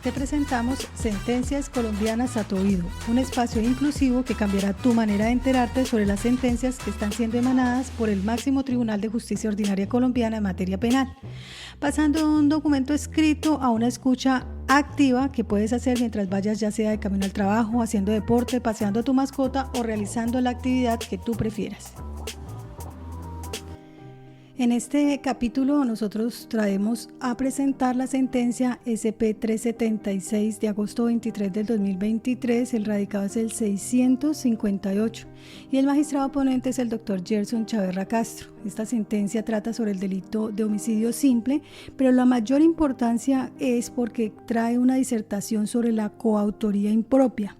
Te presentamos Sentencias Colombianas a tu oído, un espacio inclusivo que cambiará tu manera de enterarte sobre las sentencias que están siendo emanadas por el máximo Tribunal de Justicia Ordinaria Colombiana en materia penal, pasando de un documento escrito a una escucha activa que puedes hacer mientras vayas ya sea de camino al trabajo, haciendo deporte, paseando a tu mascota o realizando la actividad que tú prefieras. En este capítulo nosotros traemos a presentar la sentencia SP-376 de agosto 23 del 2023, el radicado es el 658 y el magistrado ponente es el doctor Gerson Chaverra Castro. Esta sentencia trata sobre el delito de homicidio simple, pero la mayor importancia es porque trae una disertación sobre la coautoría impropia.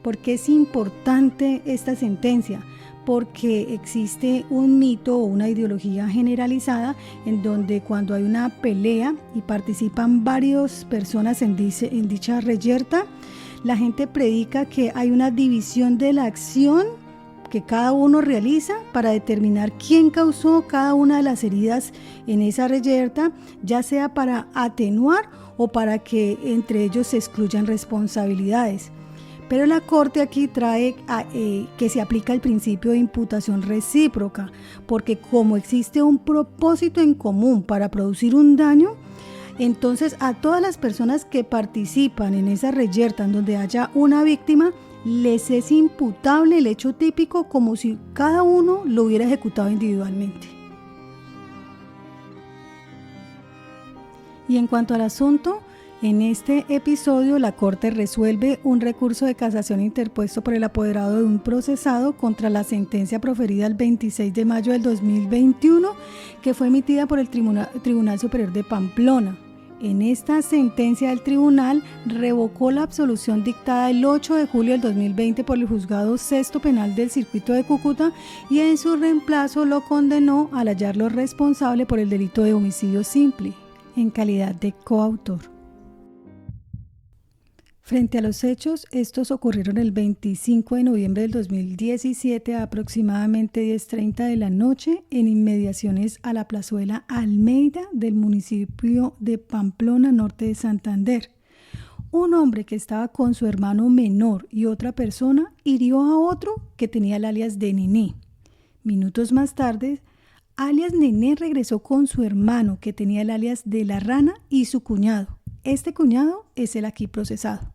¿Por qué es importante esta sentencia? Porque existe un mito o una ideología generalizada en donde cuando hay una pelea y participan varias personas en dicha reyerta, la gente predica que hay una división de la acción que cada uno realiza para determinar quién causó cada una de las heridas en esa reyerta, ya sea para atenuar o para que entre ellos se excluyan responsabilidades. Pero la Corte aquí trae que se aplica el principio de imputación recíproca, porque como existe un propósito en común para producir un daño, entonces a todas las personas que participan en esa reyerta en donde haya una víctima, les es imputable el hecho típico como si cada uno lo hubiera ejecutado individualmente. Y en cuanto al asunto, en este episodio, la Corte resuelve un recurso de casación interpuesto por el apoderado de un procesado contra la sentencia proferida el 26 de mayo del 2021, que fue emitida por el Tribunal Superior de Pamplona. En esta sentencia del tribunal revocó la absolución dictada el 8 de julio del 2020 por el Juzgado Sexto Penal del Circuito de Cúcuta y en su reemplazo lo condenó al hallarlo responsable por el delito de homicidio simple, en calidad de coautor. Frente a los hechos, estos ocurrieron el 25 de noviembre del 2017 a aproximadamente 10:30 de la noche en inmediaciones a la plazuela Almeida del municipio de Pamplona, norte de Santander. Un hombre que estaba con su hermano menor y otra persona hirió a otro que tenía el alias de Nené. Minutos más tarde, alias Nené regresó con su hermano que tenía el alias de La Rana y su cuñado. Este cuñado es el aquí procesado.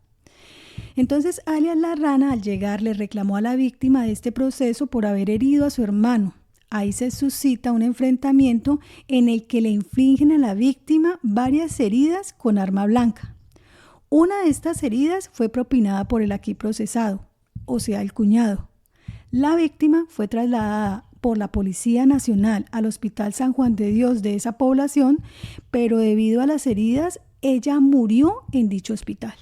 Entonces, alias La Rana, al llegar, le reclamó a la víctima de este proceso por haber herido a su hermano. Ahí se suscita un enfrentamiento en el que le infligen a la víctima varias heridas con arma blanca. Una de estas heridas fue propinada por el aquí procesado, o sea, el cuñado. La víctima fue trasladada por la Policía Nacional al Hospital San Juan de Dios de esa población, pero debido a las heridas, ella murió en dicho hospital.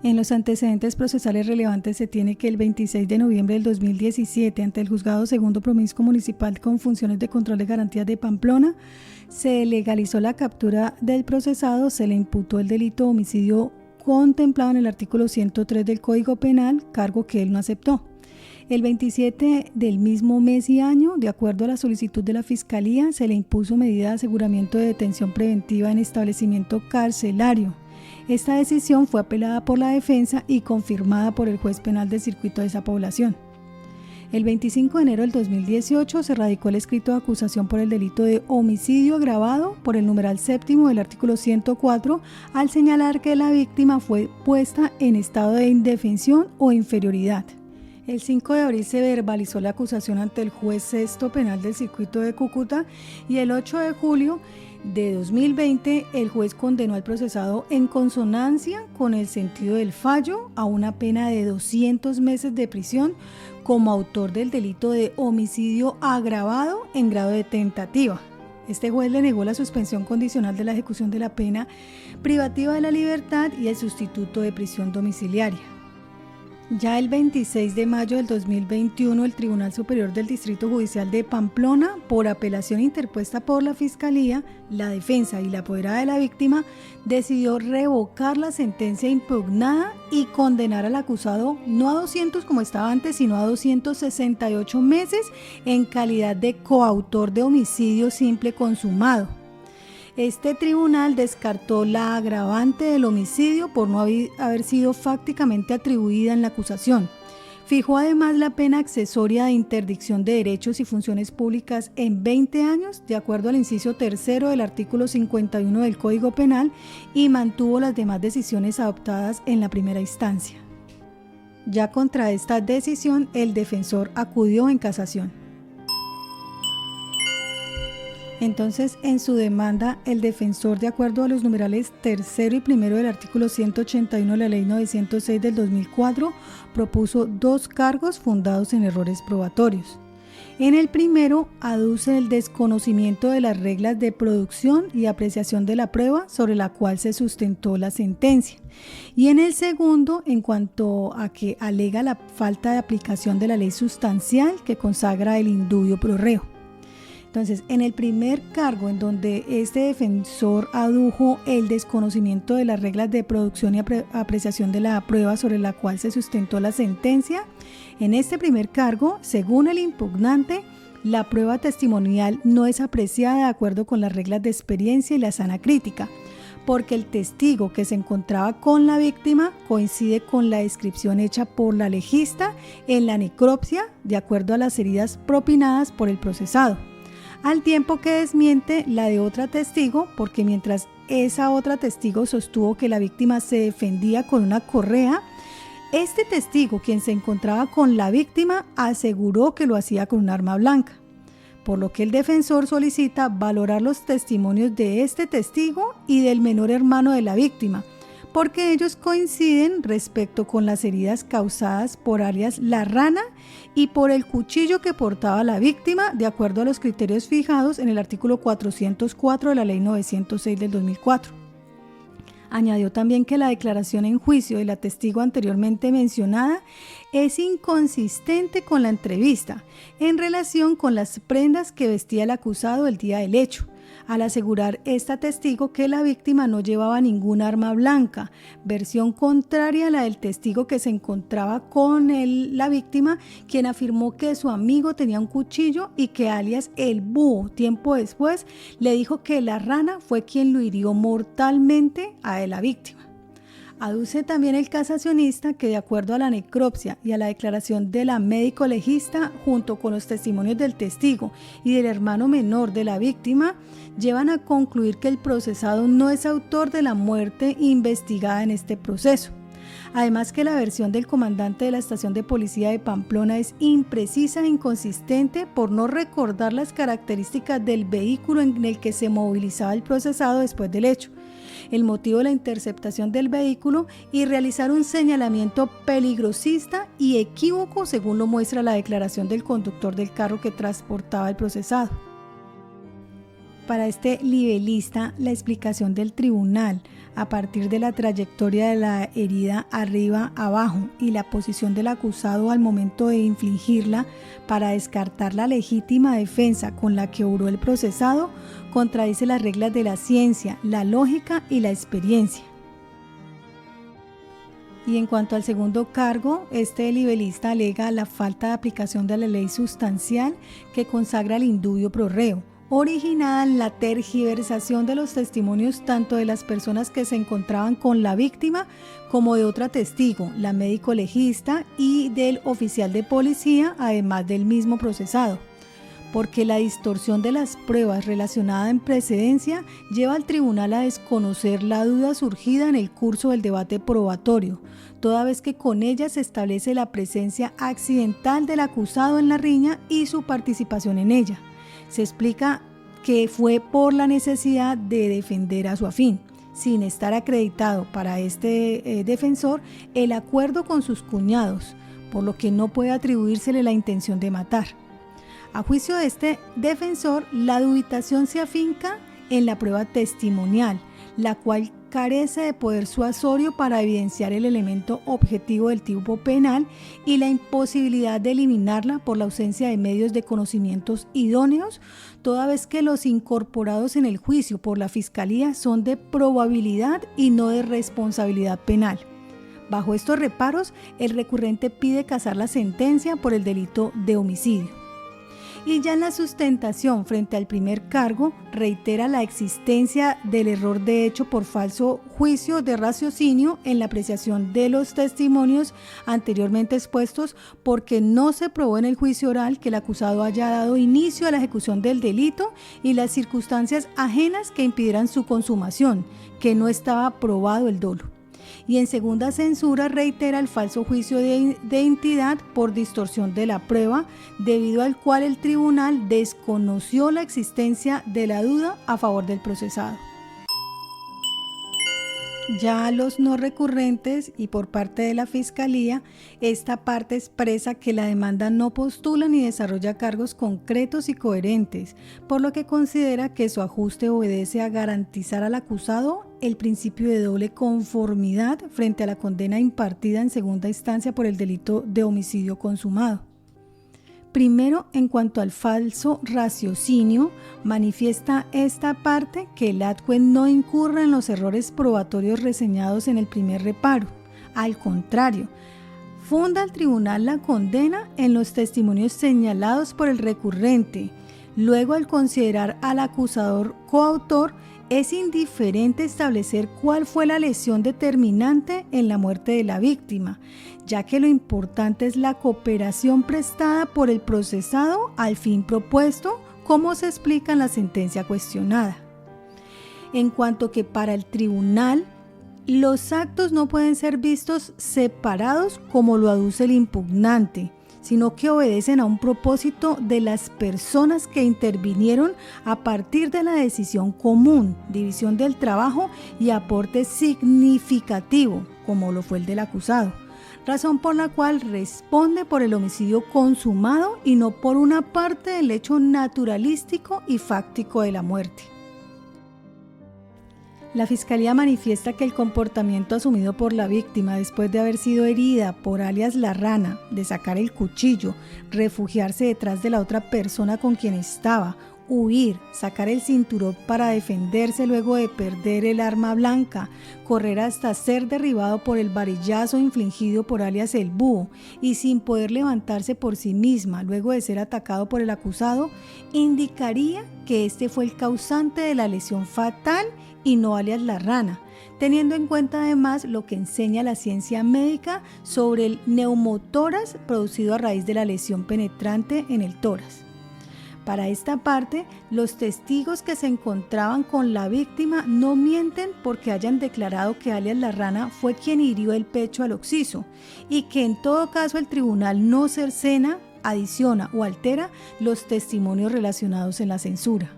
En los antecedentes procesales relevantes se tiene que el 26 de noviembre del 2017, ante el Juzgado Segundo Promiscuo Municipal con funciones de control de garantías de Pamplona, se legalizó la captura del procesado, se le imputó el delito de homicidio contemplado en el artículo 103 del Código Penal, cargo que él no aceptó. El 27 del mismo mes y año, de acuerdo a la solicitud de la Fiscalía, se le impuso medida de aseguramiento de detención preventiva en establecimiento carcelario. Esta decisión fue apelada por la defensa y confirmada por el juez penal del circuito de esa población. El 25 de enero del 2018 se radicó el escrito de acusación por el delito de homicidio agravado por el numeral séptimo del artículo 104 al señalar que la víctima fue puesta en estado de indefensión o inferioridad. El 5 de abril se verbalizó la acusación ante el juez sexto penal del circuito de Cúcuta y el 8 de julio de 2020 el juez condenó al procesado en consonancia con el sentido del fallo a una pena de 200 meses de prisión como autor del delito de homicidio agravado en grado de tentativa. Este juez le negó la suspensión condicional de la ejecución de la pena privativa de la libertad y el sustituto de prisión domiciliaria. Ya el 26 de mayo del 2021, el Tribunal Superior del Distrito Judicial de Pamplona, por apelación interpuesta por la Fiscalía, la defensa y la apoderada de la víctima, decidió revocar la sentencia impugnada y condenar al acusado no a 200 como estaba antes, sino a 268 meses en calidad de coautor de homicidio simple consumado. Este tribunal descartó la agravante del homicidio por no haber sido fácticamente atribuida en la acusación. Fijó además la pena accesoria de interdicción de derechos y funciones públicas en 20 años, de acuerdo al inciso tercero del artículo 51 del Código Penal, y mantuvo las demás decisiones adoptadas en la primera instancia. Ya contra esta decisión, el defensor acudió en casación. Entonces, en su demanda, el defensor, de acuerdo a los numerales tercero y primero del artículo 181 de la Ley 906 del 2004, propuso 2 cargos fundados en errores probatorios. En el primero, aduce el desconocimiento de las reglas de producción y apreciación de la prueba sobre la cual se sustentó la sentencia. Y en el segundo, en cuanto a que alega la falta de aplicación de la ley sustancial que consagra el indubio pro reo. Entonces, en el primer cargo, en donde este defensor adujo el desconocimiento de las reglas de producción y apreciación de la prueba sobre la cual se sustentó la sentencia, en este primer cargo, según el impugnante, la prueba testimonial no es apreciada de acuerdo con las reglas de experiencia y la sana crítica, porque el testigo que se encontraba con la víctima coincide con la descripción hecha por la legista en la necropsia de acuerdo a las heridas propinadas por el procesado, al tiempo que desmiente la de otra testigo, porque mientras esa otra testigo sostuvo que la víctima se defendía con una correa, este testigo, quien se encontraba con la víctima, aseguró que lo hacía con un arma blanca, por lo que el defensor solicita valorar los testimonios de este testigo y del menor hermano de la víctima, porque ellos coinciden respecto con las heridas causadas por alias La Rana y por el cuchillo que portaba la víctima, de acuerdo a los criterios fijados en el artículo 404 de la Ley 906 del 2004. Añadió también que la declaración en juicio de la testigo anteriormente mencionada es inconsistente con la entrevista en relación con las prendas que vestía el acusado el día del hecho, al asegurar esta testigo que la víctima no llevaba ningún arma blanca, versión contraria a la del testigo que se encontraba con la víctima, quien afirmó que su amigo tenía un cuchillo y que alias El Búho, tiempo después, le dijo que La Rana fue quien lo hirió mortalmente a la víctima. Aduce también el casacionista que, de acuerdo a la necropsia y a la declaración de la médico legista, junto con los testimonios del testigo y del hermano menor de la víctima, llevan a concluir que el procesado no es autor de la muerte investigada en este proceso. Además, que la versión del comandante de la estación de policía de Pamplona es imprecisa e inconsistente por no recordar las características del vehículo en el que se movilizaba el procesado después del hecho, el motivo de la interceptación del vehículo y realizar un señalamiento peligrosista y equívoco según lo muestra la declaración del conductor del carro que transportaba el procesado. Para este libelista, la explicación del tribunal a partir de la trayectoria de la herida arriba abajo y la posición del acusado al momento de infligirla para descartar la legítima defensa con la que obró el procesado contradice las reglas de la ciencia, la lógica y la experiencia. Y en cuanto al segundo cargo, este libelista alega la falta de aplicación de la ley sustancial que consagra el indubio pro reo, originada en la tergiversación de los testimonios tanto de las personas que se encontraban con la víctima como de otra testigo, la médico legista, y del oficial de policía, además del mismo procesado, porque la distorsión de las pruebas relacionadas en precedencia lleva al tribunal a desconocer la duda surgida en el curso del debate probatorio, toda vez que con ella se establece la presencia accidental del acusado en la riña y su participación en ella. Se explica que fue por la necesidad de defender a su afín, sin estar acreditado para este defensor el acuerdo con sus cuñados, por lo que no puede atribuírsele la intención de matar. A juicio de este defensor, la dubitación se afinca en la prueba testimonial, la cual carece de poder suasorio para evidenciar el elemento objetivo del tipo penal y la imposibilidad de eliminarla por la ausencia de medios de conocimientos idóneos, toda vez que los incorporados en el juicio por la Fiscalía son de probabilidad y no de responsabilidad penal. Bajo estos reparos, el recurrente pide casar la sentencia por el delito de homicidio. Y ya en la sustentación frente al primer cargo, reitera la existencia del error de hecho por falso juicio de raciocinio en la apreciación de los testimonios anteriormente expuestos, porque no se probó en el juicio oral que el acusado haya dado inicio a la ejecución del delito y las circunstancias ajenas que impidieran su consumación, que no estaba probado el dolo. Y en segunda censura reitera el falso juicio de entidad por distorsión de la prueba, debido al cual el tribunal desconoció la existencia de la duda a favor del procesado. Ya los no recurrentes y por parte de la Fiscalía, esta parte expresa que la demanda no postula ni desarrolla cargos concretos y coherentes, por lo que considera que su ajuste obedece a garantizar al acusado el principio de doble conformidad frente a la condena impartida en segunda instancia por el delito de homicidio consumado. Primero, en cuanto al falso raciocinio, manifiesta esta parte que el adjue no incurre en los errores probatorios reseñados en el primer reparo. Al contrario, funda el tribunal la condena en los testimonios señalados por el recurrente. Luego, al considerar al acusador coautor, es indiferente establecer cuál fue la lesión determinante en la muerte de la víctima, ya que lo importante es la cooperación prestada por el procesado al fin propuesto, como se explica en la sentencia cuestionada. En cuanto que para el tribunal, los actos no pueden ser vistos separados como lo aduce el impugnante, sino que obedecen a un propósito de las personas que intervinieron a partir de la decisión común, división del trabajo y aporte significativo, como lo fue el del acusado, razón por la cual responde por el homicidio consumado y no por una parte del hecho naturalístico y fáctico de la muerte. La Fiscalía manifiesta que el comportamiento asumido por la víctima después de haber sido herida por alias La Rana, de sacar el cuchillo, refugiarse detrás de la otra persona con quien estaba, huir, sacar el cinturón para defenderse luego de perder el arma blanca, correr hasta ser derribado por el varillazo infligido por alias El Búho y sin poder levantarse por sí misma luego de ser atacado por el acusado, indicaría que este fue el causante de la lesión fatal y no alias La Rana, teniendo en cuenta además lo que enseña la ciencia médica sobre el neumotórax producido a raíz de la lesión penetrante en el tórax. Para esta parte, los testigos que se encontraban con la víctima no mienten porque hayan declarado que alias La Rana fue quien hirió el pecho al occiso y que en todo caso el tribunal no cercena, adiciona o altera los testimonios relacionados en la censura.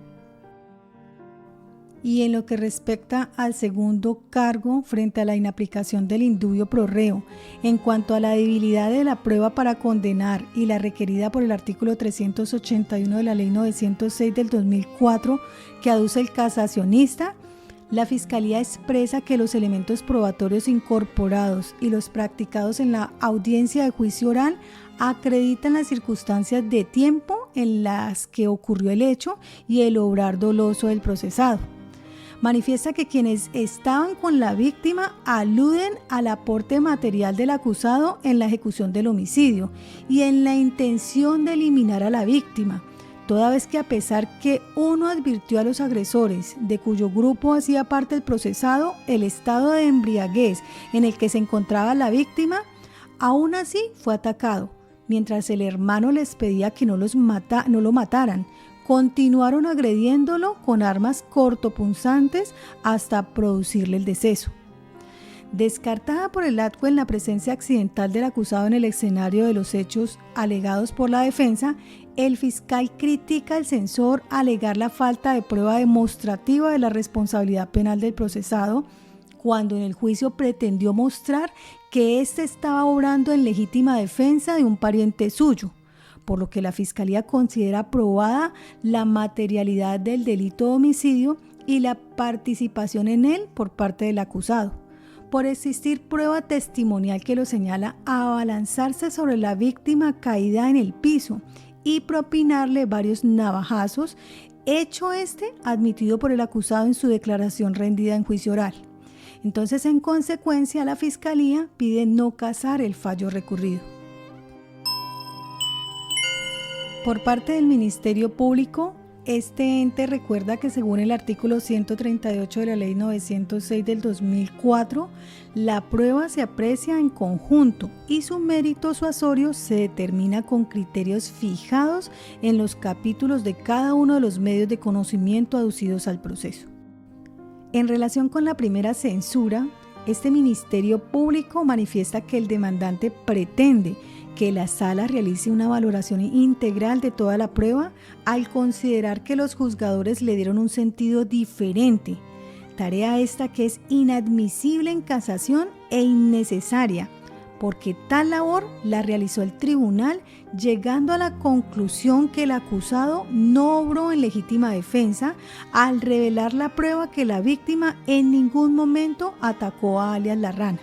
Y en lo que respecta al segundo cargo frente a la inaplicación del indubio pro reo, en cuanto a la debilidad de la prueba para condenar y la requerida por el artículo 381 de la Ley 906 del 2004 que aduce el casacionista, la Fiscalía expresa que los elementos probatorios incorporados y los practicados en la audiencia de juicio oral acreditan las circunstancias de tiempo en las que ocurrió el hecho y el obrar doloso del procesado. Manifiesta que quienes estaban con la víctima aluden al aporte material del acusado en la ejecución del homicidio y en la intención de eliminar a la víctima, toda vez que a pesar que uno advirtió a los agresores, de cuyo grupo hacía parte el procesado, el estado de embriaguez en el que se encontraba la víctima, aún así fue atacado, mientras el hermano les pedía que no lo mataran. Continuaron agrediéndolo con armas cortopunzantes hasta producirle el deceso. Descartada por el adjue en la presencia accidental del acusado en el escenario de los hechos alegados por la defensa, el fiscal critica al censor alegar la falta de prueba demostrativa de la responsabilidad penal del procesado, cuando en el juicio pretendió mostrar que éste estaba obrando en legítima defensa de un pariente suyo, por lo que la Fiscalía considera probada la materialidad del delito de homicidio y la participación en él por parte del acusado, por existir prueba testimonial que lo señala a abalanzarse sobre la víctima caída en el piso y propinarle varios navajazos, hecho este admitido por el acusado en su declaración rendida en juicio oral. Entonces, en consecuencia, la Fiscalía pide no casar el fallo recurrido. Por parte del Ministerio Público, este ente recuerda que según el artículo 138 de la Ley 906 del 2004, la prueba se aprecia en conjunto y su mérito suasorio se determina con criterios fijados en los capítulos de cada uno de los medios de conocimiento aducidos al proceso. En relación con la primera censura, este Ministerio Público manifiesta que el demandante pretende que la Sala realice una valoración integral de toda la prueba al considerar que los juzgadores le dieron un sentido diferente, tarea esta que es inadmisible en casación e innecesaria, porque tal labor la realizó el tribunal llegando a la conclusión que el acusado no obró en legítima defensa al revelar la prueba que la víctima en ningún momento atacó a alias La Rana.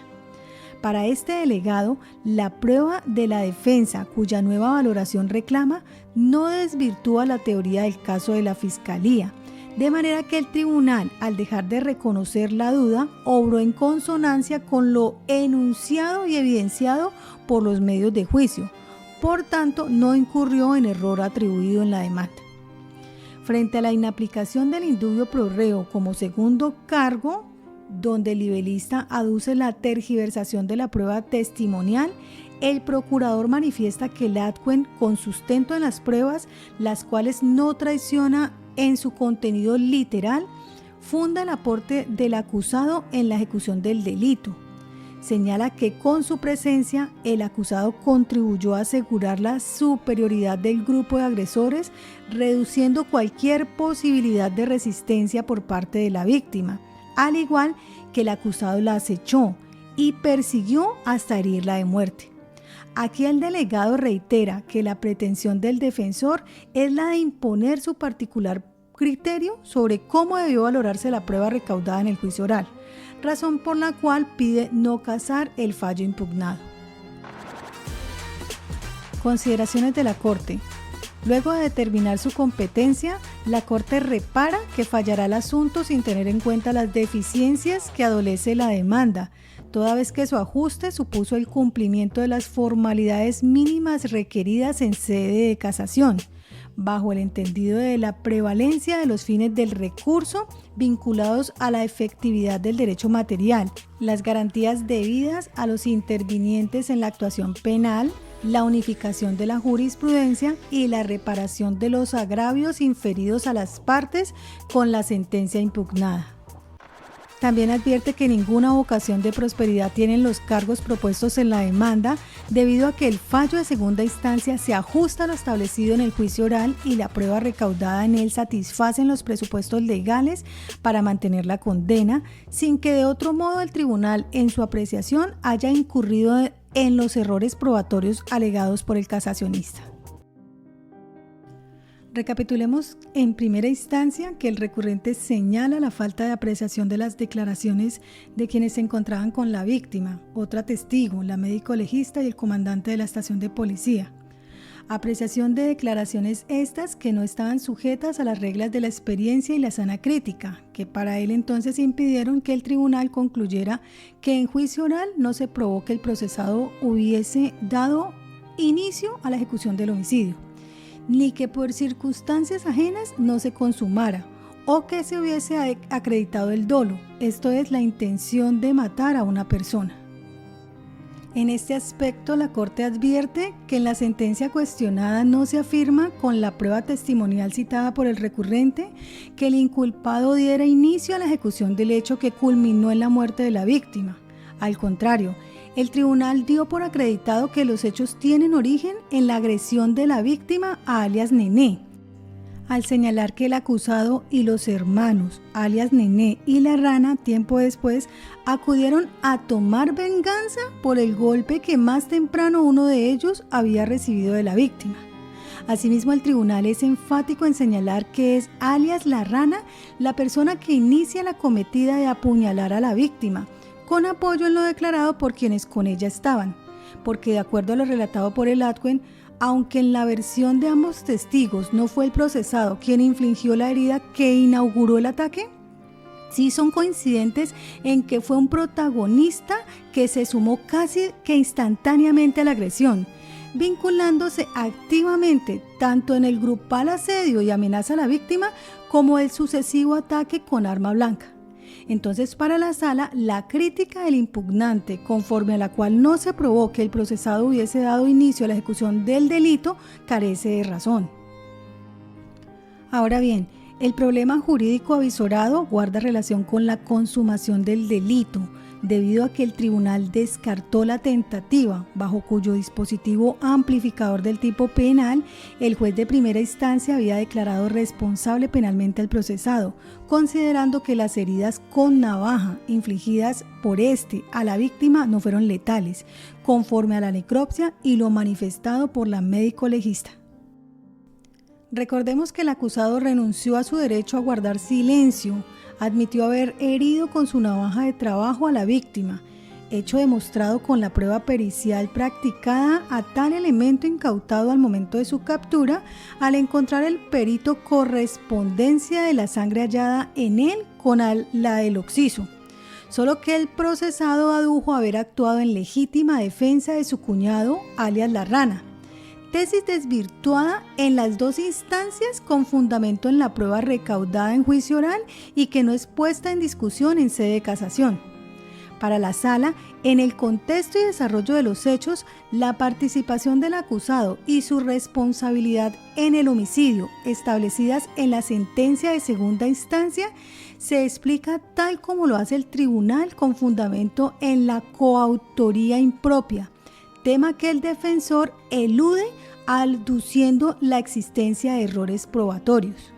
Para este delegado, la prueba de la defensa, cuya nueva valoración reclama, no desvirtúa la teoría del caso de la Fiscalía, de manera que el tribunal, al dejar de reconocer la duda, obró en consonancia con lo enunciado y evidenciado por los medios de juicio. Por tanto, no incurrió en error atribuido en la demanda. Frente a la inaplicación del indubio pro reo como segundo cargo, donde el libelista aduce la tergiversación de la prueba testimonial, el procurador manifiesta que el adquent, con sustento en las pruebas, las cuales no traiciona en su contenido literal, funda el aporte del acusado en la ejecución del delito. Señala que con su presencia el acusado contribuyó a asegurar la superioridad del grupo de agresores, reduciendo cualquier posibilidad de resistencia por parte de la víctima, al igual que el acusado la acechó y persiguió hasta herirla de muerte. Aquí el delegado reitera que la pretensión del defensor es la de imponer su particular criterio sobre cómo debió valorarse la prueba recaudada en el juicio oral, razón por la cual pide no casar el fallo impugnado. Consideraciones de la Corte. Luego de determinar su competencia, la Corte repara que fallará el asunto sin tener en cuenta las deficiencias que adolece la demanda, toda vez que su ajuste supuso el cumplimiento de las formalidades mínimas requeridas en sede de casación, bajo el entendido de la prevalencia de los fines del recurso vinculados a la efectividad del derecho material, las garantías debidas a los intervinientes en la actuación penal, la unificación de la jurisprudencia y la reparación de los agravios inferidos a las partes con la sentencia impugnada. También advierte que ninguna vocación de prosperidad tienen los cargos propuestos en la demanda, debido a que el fallo de segunda instancia se ajusta a lo establecido en el juicio oral y la prueba recaudada en él satisfacen los presupuestos legales para mantener la condena, sin que de otro modo el tribunal en su apreciación haya incurrido en los errores probatorios alegados por el casacionista. Recapitulemos en primera instancia que el recurrente señala la falta de apreciación de las declaraciones de quienes se encontraban con la víctima, otra testigo, la médico legista y el comandante de la estación de policía. Apreciación de declaraciones estas que no estaban sujetas a las reglas de la experiencia y la sana crítica, que para él entonces impidieron que el tribunal concluyera que en juicio oral no se probó que el procesado hubiese dado inicio a la ejecución del homicidio, ni que por circunstancias ajenas no se consumara, o que se hubiese acreditado el dolo, esto es, la intención de matar a una persona. En este aspecto, la Corte advierte que en la sentencia cuestionada no se afirma, con la prueba testimonial citada por el recurrente, que el inculpado diera inicio a la ejecución del hecho que culminó en la muerte de la víctima. Al contrario, el tribunal dio por acreditado que los hechos tienen origen en la agresión de la víctima a alias Nené, al señalar que el acusado y los hermanos, alias Nené y La Rana, tiempo después, acudieron a tomar venganza por el golpe que más temprano uno de ellos había recibido de la víctima. Asimismo, el tribunal es enfático en señalar que es alias La Rana la persona que inicia la cometida de apuñalar a la víctima, con apoyo en lo declarado por quienes con ella estaban, porque de acuerdo a lo relatado por el adquent, aunque en la versión de ambos testigos no fue el procesado quien infligió la herida que inauguró el ataque, sí son coincidentes en que fue un protagonista que se sumó casi que instantáneamente a la agresión, vinculándose activamente tanto en el grupal asedio y amenaza a la víctima como el sucesivo ataque con arma blanca. Entonces, para la sala, la crítica del impugnante, conforme a la cual no se probó que el procesado hubiese dado inicio a la ejecución del delito, carece de razón. Ahora bien, el problema jurídico avisorado guarda relación con la consumación del delito, debido a que el tribunal descartó la tentativa, bajo cuyo dispositivo amplificador del tipo penal, el juez de primera instancia había declarado responsable penalmente al procesado, considerando que las heridas con navaja infligidas por a la víctima no fueron letales, conforme a la necropsia y lo manifestado por la médico legista. Recordemos que el acusado renunció a su derecho a guardar silencio, admitió haber herido con su navaja de trabajo a la víctima, hecho demostrado con la prueba pericial practicada a tal elemento incautado al momento de su captura, al encontrar el perito correspondencia de la sangre hallada en él con la del occiso, solo que el procesado adujo haber actuado en legítima defensa de su cuñado, alias La Rana, tesis desvirtuada en las dos instancias con fundamento en la prueba recaudada en juicio oral y que no es puesta en discusión en sede de casación. Para la sala, en el contexto y desarrollo de los hechos, la participación del acusado y su responsabilidad en el homicidio establecidas en la sentencia de segunda instancia se explica tal como lo hace el tribunal con fundamento en la coautoría impropia, tema que el defensor elude aduciendo la existencia de errores probatorios.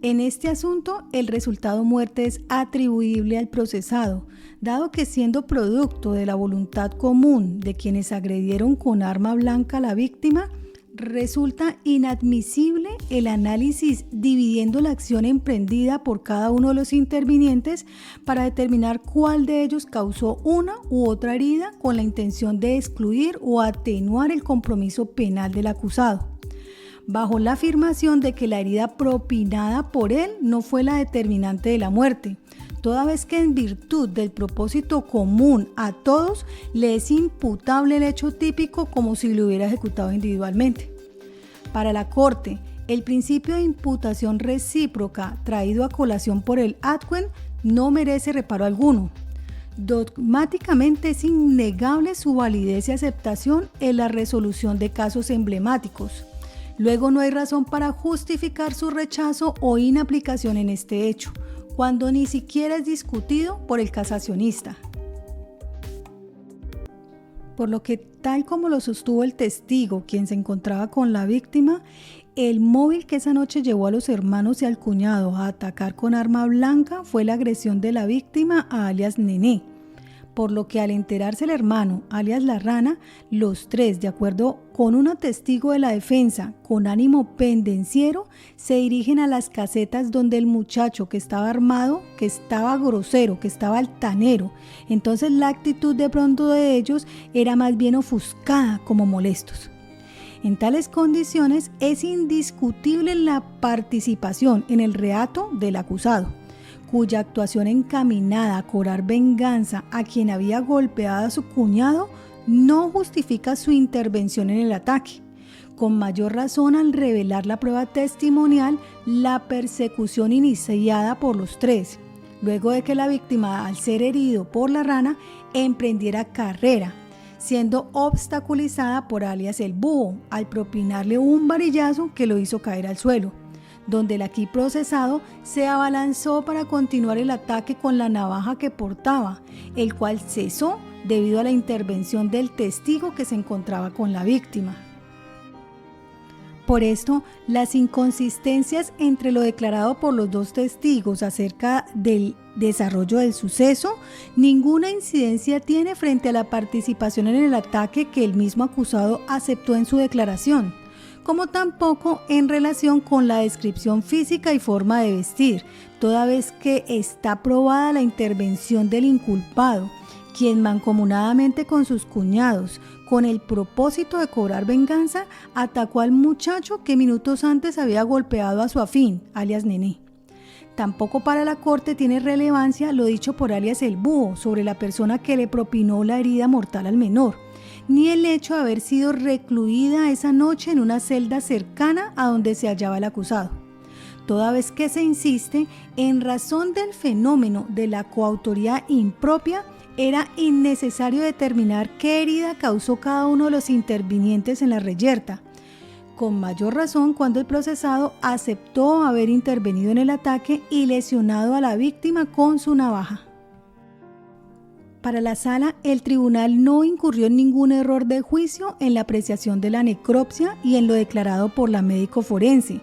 En este asunto, el resultado muerte es atribuible al procesado, dado que siendo producto de la voluntad común de quienes agredieron con arma blanca a la víctima, resulta inadmisible el análisis dividiendo la acción emprendida por cada uno de los intervinientes para determinar cuál de ellos causó una u otra herida con la intención de excluir o atenuar el compromiso penal del acusado, bajo la afirmación de que la herida propinada por él no fue la determinante de la muerte, toda vez que en virtud del propósito común a todos le es imputable el hecho típico como si lo hubiera ejecutado individualmente. Para la Corte, el principio de imputación recíproca traído a colación por el adquem no merece reparo alguno. Dogmáticamente es innegable su validez y aceptación en la resolución de casos emblemáticos. Luego no hay razón para justificar su rechazo o inaplicación en este hecho, cuando ni siquiera es discutido por el casacionista. Por lo que, tal como lo sostuvo el testigo, quien se encontraba con la víctima, el móvil que esa noche llevó a los hermanos y al cuñado a atacar con arma blanca fue la agresión de la víctima a alias Nené, por lo que al enterarse el hermano, alias La Rana, los tres, de acuerdo con un testigo de la defensa, con ánimo pendenciero, se dirigen a las casetas donde el muchacho que estaba armado, que estaba grosero, que estaba altanero. Entonces la actitud de pronto de ellos era más bien ofuscada, como molestos. En tales condiciones es indiscutible la participación en el reato del acusado, cuya actuación encaminada a cobrar venganza a quien había golpeado a su cuñado no justifica su intervención en el ataque, con mayor razón al revelar la prueba testimonial la persecución iniciada por los tres, luego de que la víctima, al ser herido por La Rana, emprendiera carrera, siendo obstaculizada por alias El Búho, al propinarle un varillazo que lo hizo caer al suelo, donde el aquí procesado se abalanzó para continuar el ataque con la navaja que portaba, el cual cesó debido a la intervención del testigo que se encontraba con la víctima. Por esto, las inconsistencias entre lo declarado por los dos testigos acerca del desarrollo del suceso, ninguna incidencia tiene frente a la participación en el ataque que el mismo acusado aceptó en su declaración, como tampoco en relación con la descripción física y forma de vestir, toda vez que está probada la intervención del inculpado, quien mancomunadamente con sus cuñados, con el propósito de cobrar venganza, atacó al muchacho que minutos antes había golpeado a su afín, alias Nené. Tampoco para la Corte tiene relevancia lo dicho por alias El Búho sobre la persona que le propinó la herida mortal al menor, ni el hecho de haber sido recluida esa noche en una celda cercana a donde se hallaba el acusado. Toda vez que se insiste en razón del fenómeno de la coautoría impropia, era innecesario determinar qué herida causó cada uno de los intervinientes en la reyerta, con mayor razón cuando el procesado aceptó haber intervenido en el ataque y lesionado a la víctima con su navaja. Para la sala, el tribunal no incurrió en ningún error de juicio en la apreciación de la necropsia y en lo declarado por la médico forense,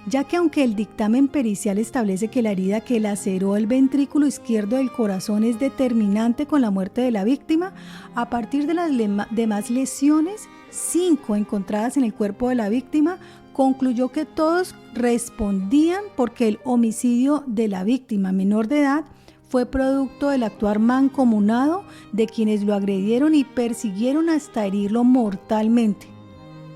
ya que aunque el dictamen pericial establece que la herida que laceró el ventrículo izquierdo del corazón es determinante con la muerte de la víctima, a partir de las demás lesiones, 5 encontradas en el cuerpo de la víctima, concluyó que todos respondían porque el homicidio de la víctima menor de edad fue producto del actuar mancomunado de quienes lo agredieron y persiguieron hasta herirlo mortalmente,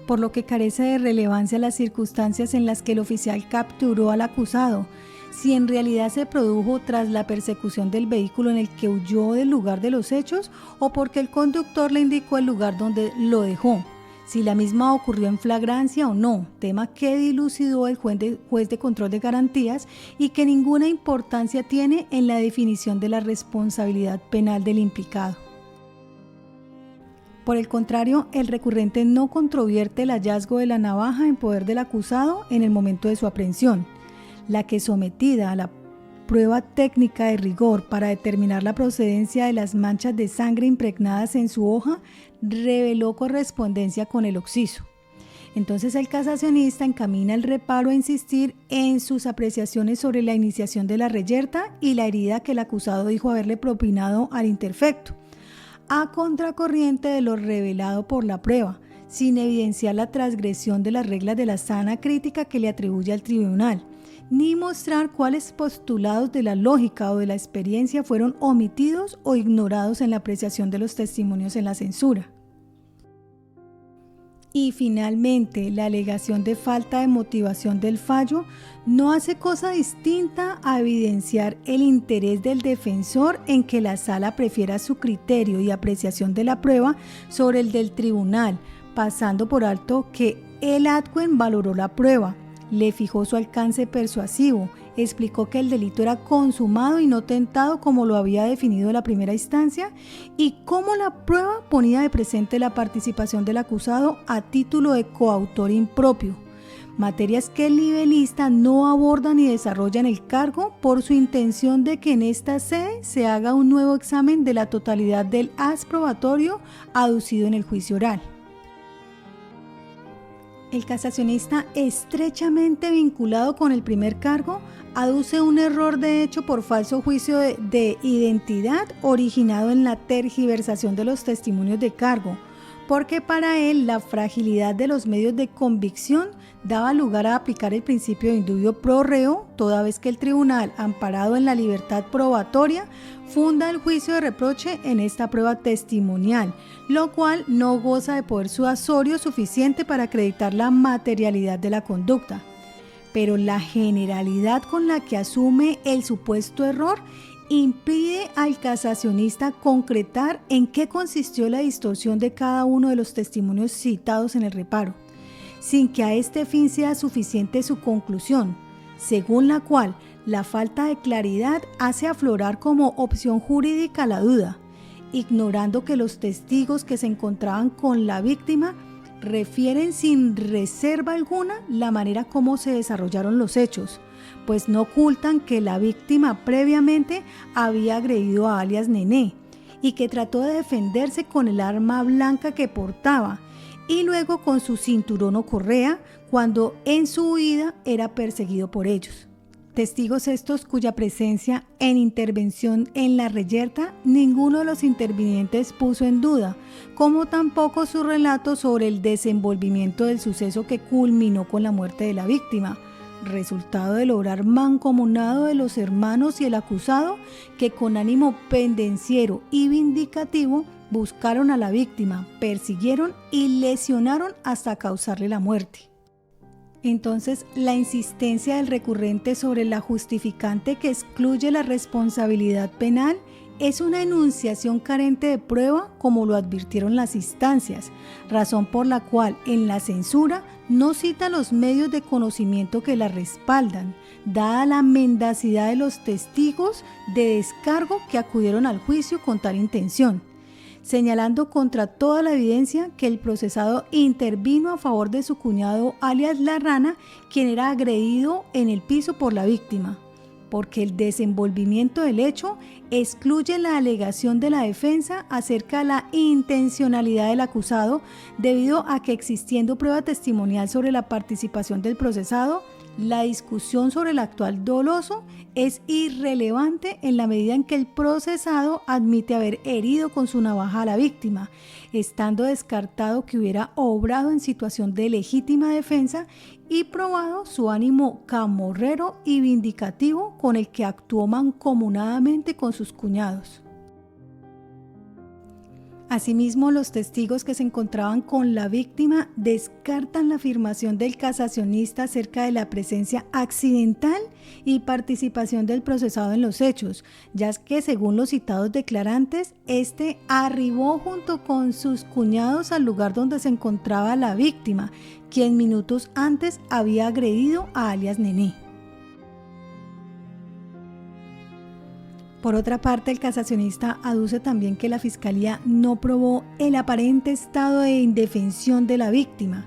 por lo que carece de relevancia las circunstancias en las que el oficial capturó al acusado, si en realidad se produjo tras la persecución del vehículo en el que huyó del lugar de los hechos o porque el conductor le indicó el lugar donde lo dejó, si la misma ocurrió en flagrancia o no, tema que dilucidó el juez de control de garantías y que ninguna importancia tiene en la definición de la responsabilidad penal del implicado. Por el contrario, el recurrente no controvierte el hallazgo de la navaja en poder del acusado en el momento de su aprehensión, la que sometida a la prueba técnica de rigor para determinar la procedencia de las manchas de sangre impregnadas en su hoja, reveló correspondencia con el occiso. Entonces el casacionista encamina el reparo a insistir en sus apreciaciones sobre la iniciación de la reyerta y la herida que el acusado dijo haberle propinado al interfecto, a contracorriente de lo revelado por la prueba, sin evidenciar la transgresión de las reglas de la sana crítica que le atribuye al tribunal, ni mostrar cuáles postulados de la lógica o de la experiencia fueron omitidos o ignorados en la apreciación de los testimonios en la censura. Y finalmente, la alegación de falta de motivación del fallo no hace cosa distinta a evidenciar el interés del defensor en que la sala prefiera su criterio y apreciación de la prueba sobre el del tribunal, pasando por alto que el adquem valoró la prueba, le fijó su alcance persuasivo, explicó que el delito era consumado y no tentado como lo había definido la primera instancia y cómo la prueba ponía de presente la participación del acusado a título de coautor impropio, materias que el nivelista no aborda ni desarrolla en el cargo por su intención de que en esta sede se haga un nuevo examen de la totalidad del as probatorio aducido en el juicio oral. El casacionista, estrechamente vinculado con el primer cargo, aduce un error de hecho por falso juicio de identidad originado en la tergiversación de los testimonios de cargo, porque para él la fragilidad de los medios de convicción daba lugar a aplicar el principio de indubio pro reo, toda vez que el tribunal, amparado en la libertad probatoria, funda el juicio de reproche en esta prueba testimonial, lo cual no goza de poder suasorio suficiente para acreditar la materialidad de la conducta. Pero la generalidad con la que asume el supuesto error impide al casacionista concretar en qué consistió la distorsión de cada uno de los testimonios citados en el reparo, sin que a este fin sea suficiente su conclusión, según la cual la falta de claridad hace aflorar como opción jurídica la duda, ignorando que los testigos que se encontraban con la víctima refieren sin reserva alguna la manera como se desarrollaron los hechos, pues no ocultan que la víctima previamente había agredido a alias Nené y que trató de defenderse con el arma blanca que portaba y luego con su cinturón o correa cuando en su huida era perseguido por ellos. Testigos estos cuya presencia en intervención en la reyerta ninguno de los intervinientes puso en duda, como tampoco su relato sobre el desenvolvimiento del suceso que culminó con la muerte de la víctima, resultado del obrar mancomunado de los hermanos y el acusado que con ánimo pendenciero y vindicativo buscaron a la víctima, persiguieron y lesionaron hasta causarle la muerte. Entonces, la insistencia del recurrente sobre la justificante que excluye la responsabilidad penal es una enunciación carente de prueba, como lo advirtieron las instancias, razón por la cual en la censura no cita los medios de conocimiento que la respaldan, dada la mendacidad de los testigos de descargo que acudieron al juicio con tal intención, señalando contra toda la evidencia que el procesado intervino a favor de su cuñado alias La Rana, quien era agredido en el piso por la víctima, porque el desenvolvimiento del hecho excluye la alegación de la defensa acerca de la intencionalidad del acusado, debido a que existiendo prueba testimonial sobre la participación del procesado, la discusión sobre el actual doloso es irrelevante en la medida en que el procesado admite haber herido con su navaja a la víctima, estando descartado que hubiera obrado en situación de legítima defensa y probado su ánimo camorrero y vindicativo con el que actuó mancomunadamente con sus cuñados. Asimismo, los testigos que se encontraban con la víctima descartan la afirmación del casacionista acerca de la presencia accidental y participación del procesado en los hechos, ya que según los citados declarantes, este arribó junto con sus cuñados al lugar donde se encontraba la víctima, quien minutos antes había agredido a alias Nené. Por otra parte, el casacionista aduce también que la Fiscalía no probó el aparente estado de indefensión de la víctima,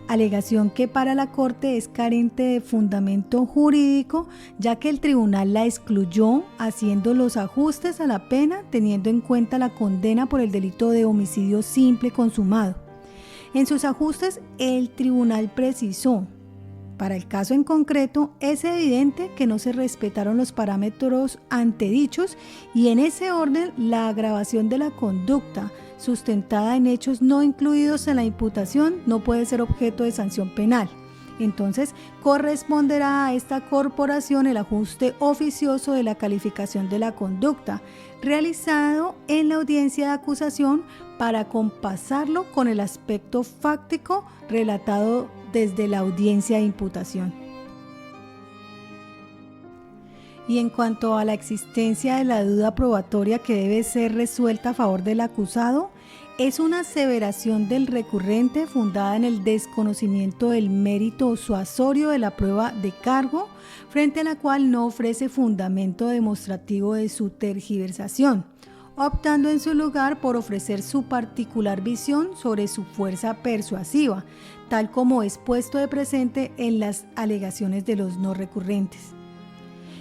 alegación que para la Corte es carente de fundamento jurídico, ya que el tribunal la excluyó haciendo los ajustes a la pena teniendo en cuenta la condena por el delito de homicidio simple consumado. En sus ajustes, el tribunal precisó: para el caso en concreto, es evidente que no se respetaron los parámetros antedichos y en ese orden la agravación de la conducta sustentada en hechos no incluidos en la imputación no puede ser objeto de sanción penal. Entonces, corresponderá a esta corporación el ajuste oficioso de la calificación de la conducta, realizado en la audiencia de acusación para compasarlo con el aspecto fáctico relatado desde la audiencia de imputación. Y en cuanto a la existencia de la duda probatoria que debe ser resuelta a favor del acusado, es una aseveración del recurrente fundada en el desconocimiento del mérito suasorio de la prueba de cargo, frente a la cual no ofrece fundamento demostrativo de su tergiversación, optando en su lugar por ofrecer su particular visión sobre su fuerza persuasiva, tal como es puesto de presente en las alegaciones de los no recurrentes.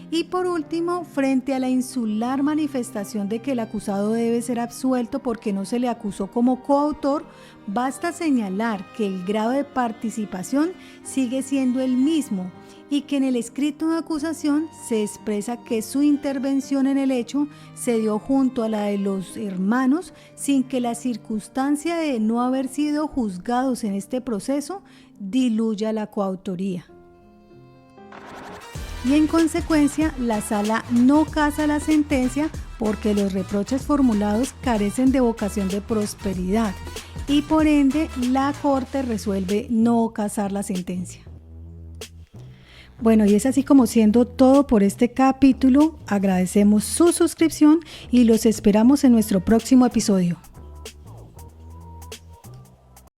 Y por último, frente a la insular manifestación de que el acusado debe ser absuelto porque no se le acusó como coautor, basta señalar que el grado de participación sigue siendo el mismo y que en el escrito de acusación se expresa que su intervención en el hecho se dio junto a la de los hermanos, sin que la circunstancia de no haber sido juzgados en este proceso diluya la coautoría. Y en consecuencia, la Sala no casa la sentencia porque los reproches formulados carecen de vocación de prosperidad y por ende la Corte resuelve no casar la sentencia. Bueno, y es así como siendo todo por este capítulo. Agradecemos su suscripción y los esperamos en nuestro próximo episodio.